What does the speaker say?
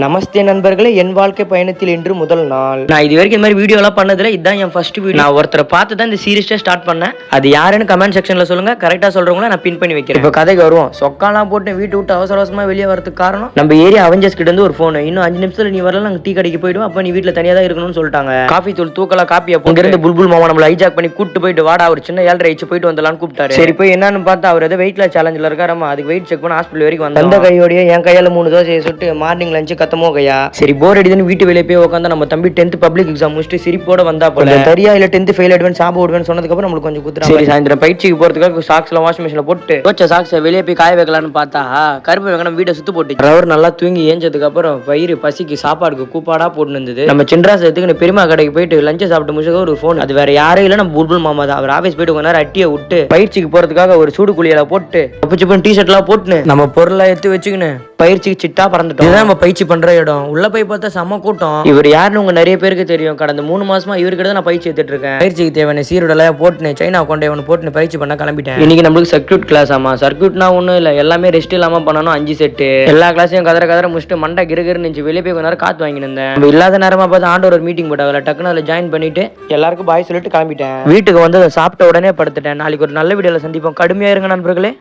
நமஸ்தே நண்பர்களே, என் வாழ்க்கை பயணத்தில் இன்று முதல் நாள். நான் இது வரைக்கும் இந்த மாதிரி வீடியோலாம் பண்ணதில்ல. இதுதான் என் ஃபர்ஸ்ட் வீடியோ. நான் ஒருத்தரை பார்த்து தான் இந்த சீரிஸை ஸ்டார்ட் பண்ணேன். அது யாருன்னு கமெண்ட் செக்ஷன்ல சொல்லுங்க. கரெக்டா சொல்றவங்கள நான் பின் பண்ணி வைக்கிறேன். இப்போ கதைக்கு வருவோம். சொக்காலாம் போட்டு வீட்டு விட்டு அவசர அவசரமா வெளியே வரதுக்கு காரணம் நம்ம ஏரியா அவெஞ்சர்ஸ் கிட்ட இருந்து ஒரு ஃபோன். இன்னும் 5 நிமிஷத்துல நீ வரல, நாங்கள் டீ கடைக்கு போயிடுவோம். அப்ப நீ வீட்டில் தனியாக தான் இருக்கணும்னு சொல்லிட்டாங்க. காஃபி தூள் தூக்கலா காப்பியா இருந்து புல்புல் மாமா நம்மளை ஹைஜாக் பண்ணி கூட்டு போயிட்டு வாடா ஒரு சின்ன 7:30 ஆயிடுச்சு போயிட்டு வந்தலான்னு கூப்பிட்டாரு. சரி போய் என்னன்னு பார்த்தா அவர் ஏதோ வெயிட்ல சேலஞ்சில் இருக்காராமா. அதுக்கு வெயிட் செக் பண்ண ஹாஸ்பிட்டல் வரைக்கும் வந்த அந்த கையோடய என் கையால 3 தோசையை சுட்டு மார்னிங் லஞ்சு கத்தமோ கையா. சரி போர் அடிதுன்னு வீட்டு வெளியே போய் உட்காந்து நம்ம தம்பி 10th பப்ளிக் எக்ஸாம் முடிச்சுட்டு சிரிப்போட வந்தா போல தெரியா இல்ல 10th ஃபெயில் ஆயிடுவேன் சாப்பிட விடுவேன் சொன்னதுக்கு அப்புறம் நம்மளுக்கு கொஞ்சம் குத்துறாங்க. சரி சாயந்தரம் பயிற்சிக்கு போறதுக்காக சாக்ஸ்ல வாஷிங் மிஷின்ல போட்டு வச்ச சாக்ஸை வெளியே போய் காய வைக்கலான்னு பார்த்தா கருப்பு வெங்கனம் வீட்டை சுத்து போட்டு அவர் நல்லா தூங்கி ஏஞ்சதுக்கு அப்புறம் வயிறு பசிக்கு சாப்பாடுக்கு கூப்பாடா போட்டு இருந்தது. நம்ம சின்ராஸ் எடுத்துக்கு பெருமா கடைக்கு போயிட்டு லஞ்சை சாப்பிட்டு முடிச்சது ஒரு ஃபோன். அது வேற யாரும் இல்ல நம்ம புல்புல் மாமா தான். அவர் ஆஃபீஸ் போயிட்டு கொஞ்ச நேரம் அட்டியை விட்டு பயிற்சிக்கு போறதுக்காக ஒரு சூடு குளியல போட்டு அப்பச்சுப்பன் டி ஷர்ட் எல்லாம் போட்டு நம்ம பொருளை எடுத்து வச்சுக்கின்னு பயிற்சிக்கு சிட்டா பறந்துட்டோம். இதுதான் நம்ம பயிற்சி பண்ற இடம். உள்ள போய் பார்த்தா செம்ம கூட்டம். இவர் யாருன்னு உங்க நிறைய பேருக்கு தெரியும். கடந்த 3 மாசமா இவர்கிட்ட தான் நான் பயிற்சி எடுத்துட்டு இருக்கேன். பயிற்சிக்கு தேவையான சீருடெல்லாம் போட்டுன்னு சைனா கொண்டே ஒன்று போட்டு பயிற்சி பண்ண கிளம்பிட்டேன். இன்னைக்கு நம்மளுக்கு சர்க்யூட் கிளாஸ். ஆமா சர்க்யூட்னா ஒன்றும் இல்லை, எல்லாமே ரெஸ்ட் இல்லாம பண்ணணும். 5 செட்டு எல்லா கிளாஸையும் கதற முடிச்சுட்டு மண்டை கிருகிருன்னு இருந்துச்சு. வெளியே போய் கொஞ்ச நேரம் காத்து வாங்கிட்டு இருந்தேன். நம்ம இல்லாத நேரமா பார்த்து ஆண்டவர் ஒரு மீட்டிங் போட்டாங்க. டக்குன்னு அதில் ஜாயின் பண்ணிட்டு எல்லாருக்கும் பாய் சொல்லிட்டு கிளம்பிட்டேன். வீட்டுக்கு வந்து சாப்பிட்ட உடனே படுத்துட்டேன். நாளைக்கு ஒரு நல்ல வீடியோல சந்திப்போம். கடுமையா இருங்க நண்பர்களே.